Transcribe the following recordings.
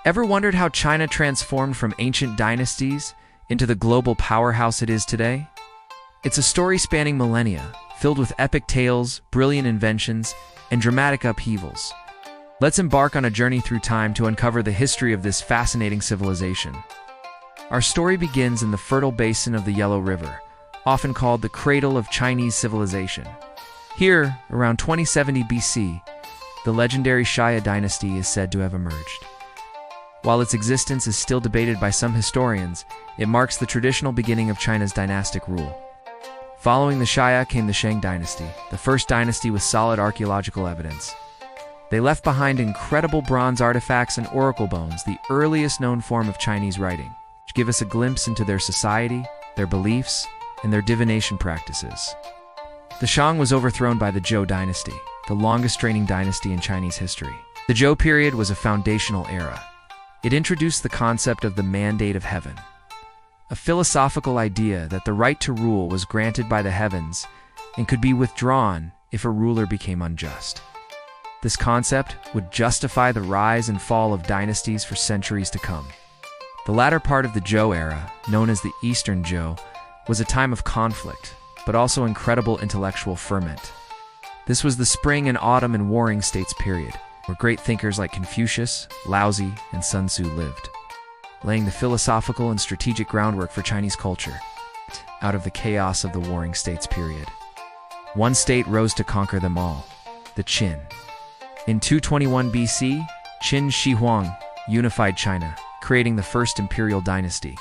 Ever wondered how China transformed from ancient dynasties into the global powerhouse it is today? It's a story spanning millennia, filled with epic tales, brilliant inventions, and dramatic upheavals. Let's embark on a journey through time to uncover the history of this fascinating civilization. Our story begins in the fertile basin of the Yellow River, often called the cradle of Chinese civilization. Here, around 2070 BC, the legendary Xia dynasty is said to have emerged. While its existence is still debated by some historians, it marks the traditional beginning of China's dynastic rule. Following the Xia came the Shang dynasty, the first dynasty with solid archaeological evidence. They left behind incredible bronze artifacts and oracle bones, the earliest known form of Chinese writing, which give us a glimpse into their society, their beliefs, and their divination practices. The Shang was overthrown by the Zhou dynasty, the longest reigning dynasty in Chinese history. The Zhou period was a foundational era. It introduced the concept of the mandate of heaven, a philosophical idea that the right to rule was granted by the heavens and could be withdrawn if a ruler became unjust. This concept would justify the rise and fall of dynasties for centuries to come. The latter part of the Zhou era, known as the Eastern Zhou, was a time of conflict, but also incredible intellectual ferment. This was the spring and autumn and warring states period, where great thinkers like Confucius, Laozi, and Sun Tzu lived, laying the philosophical and strategic groundwork for Chinese culture. Out of the chaos of the warring states period, one state rose to conquer them all, the Qin. In 221 BC, Qin Shi Huang unified China, creating the first imperial dynasty.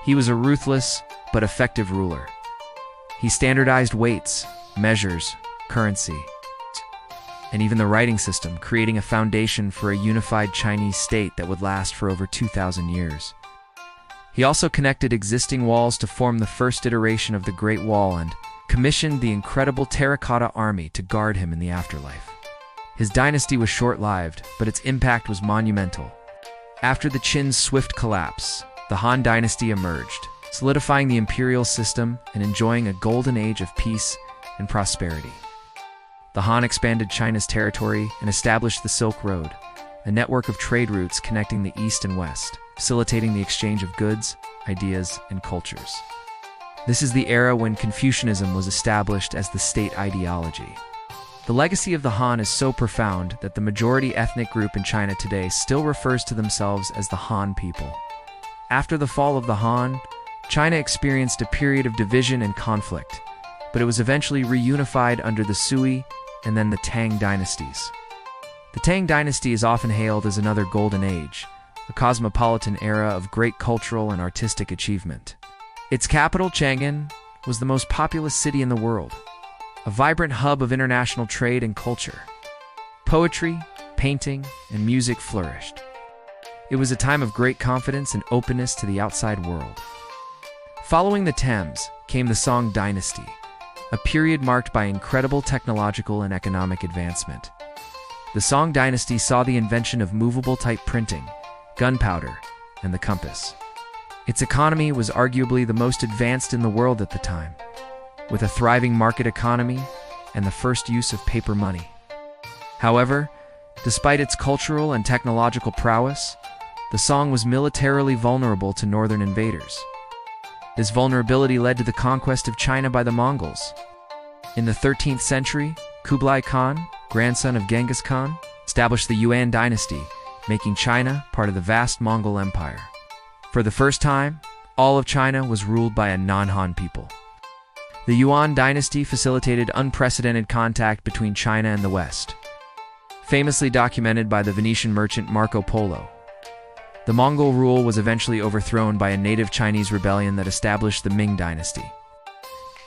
He was a ruthless but effective ruler. He standardized weights, measures, currency, and even the writing system, creating a foundation for a unified Chinese state that would last for over 2,000 years. He also connected existing walls to form the first iteration of the Great Wall and commissioned the incredible terracotta army to guard him in the afterlife. His dynasty was short-lived, but its impact was monumental. After the Qin's swift collapse, the Han dynasty emerged, solidifying the imperial system and enjoying a golden age of peace and prosperity. The Han expanded China's territory and established the Silk Road, a network of trade routes connecting the East and West, facilitating the exchange of goods, ideas, and cultures. This is the era when Confucianism was established as the state ideology. The legacy of the Han is so profound that the majority ethnic group in China today still refers to themselves as the Han people. After the fall of the Han, China experienced a period of division and conflict, but it was eventually reunified under the Sui and then the Tang dynasties. The Tang dynasty is often hailed as another golden age, a cosmopolitan era of great cultural and artistic achievement. Its capital, Chang'an, was the most populous city in the world, a vibrant hub of international trade and culture. Poetry, painting, and music flourished. It was a time of great confidence and openness to the outside world. Following the Tams came the Song dynasty, a period marked by incredible technological and economic advancement. The Song dynasty saw the invention of movable type printing, gunpowder, and the compass. Its economy was arguably the most advanced in the world at the time, with a thriving market economy and the first use of paper money. However, despite its cultural and technological prowess, the Song was militarily vulnerable to northern invaders. This vulnerability led to the conquest of China by the Mongols. In the 13th century, Kublai Khan, grandson of Genghis Khan, established the Yuan dynasty, making China part of the vast Mongol Empire. For the first time, all of China was ruled by a non-Han people. The Yuan dynasty facilitated unprecedented contact between China and the West, famously documented by the Venetian merchant Marco Polo. The Mongol rule was eventually overthrown by a native Chinese rebellion that established the Ming dynasty.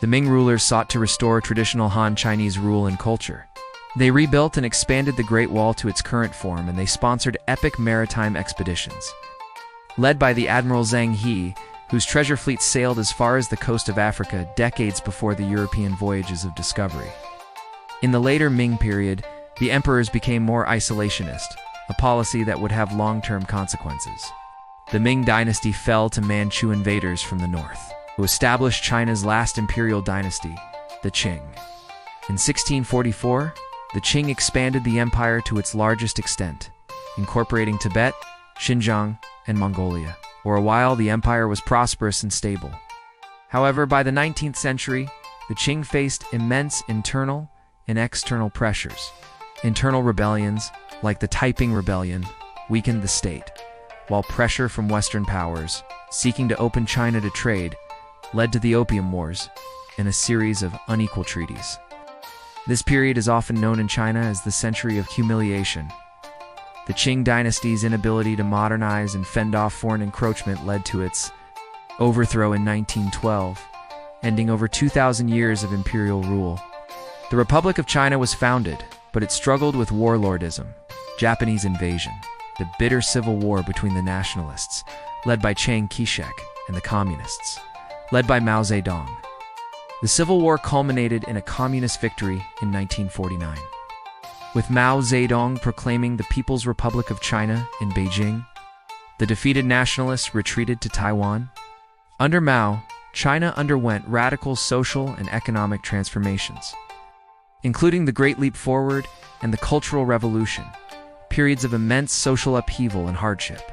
The Ming rulers sought to restore traditional Han Chinese rule and culture. They rebuilt and expanded the Great Wall to its current form, and they sponsored epic maritime expeditions. Led by the Admiral Zheng He, whose treasure fleet sailed as far as the coast of Africa decades before the European voyages of discovery. In the later Ming period, the emperors became more isolationist, a policy that would have long-term consequences. The Ming dynasty fell to Manchu invaders from the north, who established China's last imperial dynasty, the Qing. In 1644, the Qing expanded the empire to its largest extent, incorporating Tibet, Xinjiang, and Mongolia. For a while, the empire was prosperous and stable. However, by the 19th century, the Qing faced immense internal and external pressures. Internal rebellions, like the Taiping Rebellion, weakened the state, while pressure from Western powers, seeking to open China to trade, led to the Opium Wars and a series of unequal treaties. This period is often known in China as the Century of Humiliation. The Qing dynasty's inability to modernize and fend off foreign encroachment led to its overthrow in 1912, ending over 2,000 years of imperial rule. The Republic of China was founded, but it struggled with warlordism, Japanese invasion, the bitter civil war between the nationalists, led by Chiang Kai-shek, and the communists, led by Mao Zedong. The civil war culminated in a communist victory in 1949, with Mao Zedong proclaiming the People's Republic of China in Beijing. The defeated nationalists retreated to Taiwan. Under Mao, China underwent radical social and economic transformations, including the Great Leap Forward and the Cultural Revolution, periods of immense social upheaval and hardship.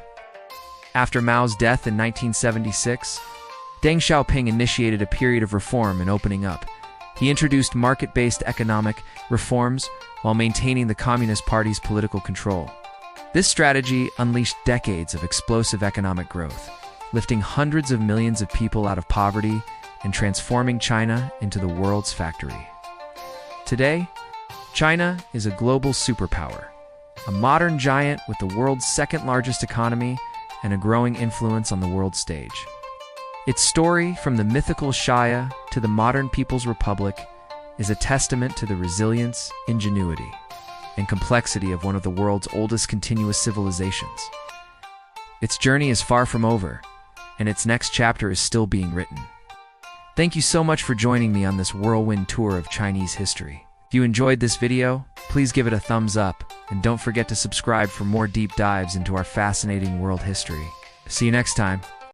After Mao's death in 1976, Deng Xiaoping initiated a period of reform and opening up. He introduced market-based economic reforms while maintaining the Communist Party's political control. This strategy unleashed decades of explosive economic growth, lifting hundreds of millions of people out of poverty and transforming China into the world's factory. Today, China is a global superpower, a modern giant with the world's second-largest economy and a growing influence on the world stage. Its story, from the mythical Xia to the modern People's Republic, is a testament to the resilience, ingenuity, and complexity of one of the world's oldest continuous civilizations. Its journey is far from over, and its next chapter is still being written. Thank you so much for joining me on this whirlwind tour of Chinese history. If you enjoyed this video, please give it a thumbs up, and don't forget to subscribe for more deep dives into our fascinating world history. See you next time.